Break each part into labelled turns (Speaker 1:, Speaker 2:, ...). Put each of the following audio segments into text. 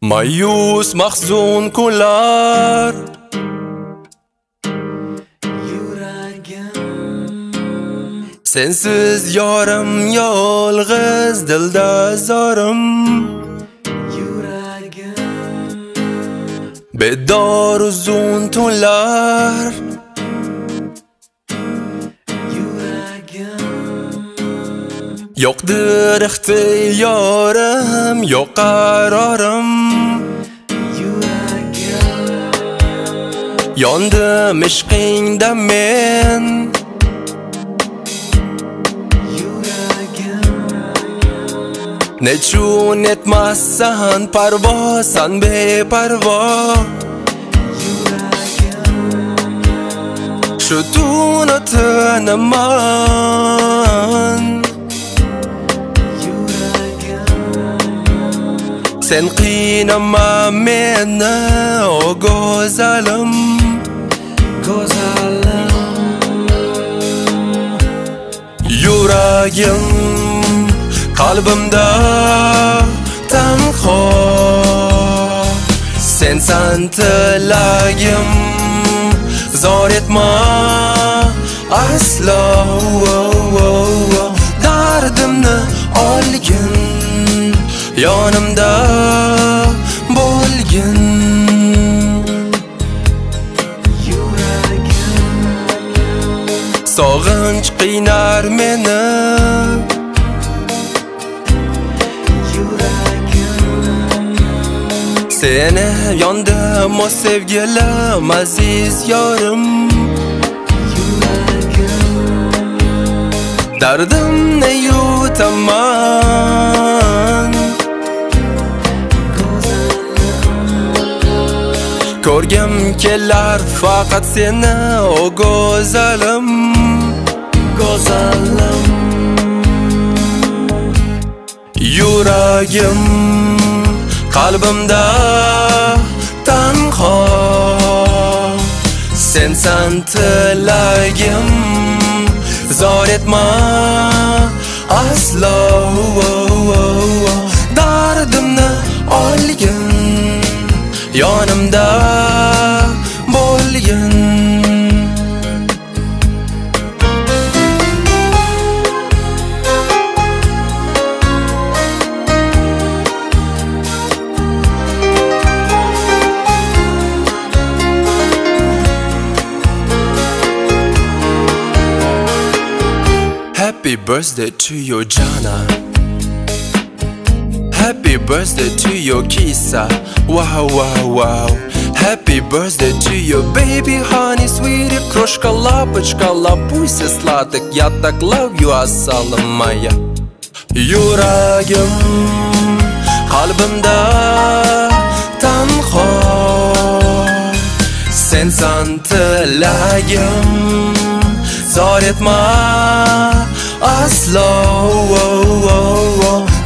Speaker 1: Ma'yus mahzun kunlar sensiz yorim yolg'iz dilda zorim bedor uzun tunlar yo'qdir ixtiyorim yo'q qarorim yondim ishqingda men nechun etmassan parvo san beparvo shu tuni tinaman sen qiynama meni o go'zalim yuragim qalbimda tanho sensan tilagim zor etma aslo dardimni olgin yonimda bo'lgin sog'inch qiynar meni seni yondim o sevgilim aziz yorim dardimni yutaman ko'rgim kelar faqat seni o go'zalim yuragim qalbimda tanho sensan tilagim zor etma aslo dardimni olgin yonimda bo'lgin Happy birthday to your Jana. Happy birthday to your Kisa. Wow, wow, wow. Happy birthday to your baby honey, sweetie, крошка, лапочка, лапуйся, сладок. Я так love you, assalom моя. Yuragim, qalbimda tanho, sensan tilagim, zor etma aslo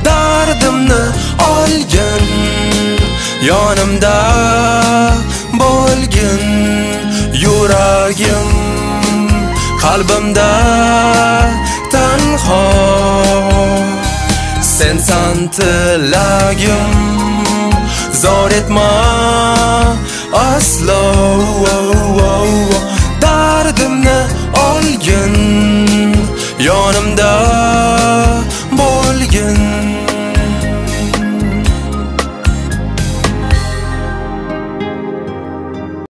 Speaker 1: dardimni olgin yonimda bo'lgin yuragim qalbimda tanho sensan tilagim zor etma aslo dardimni olgin yonimda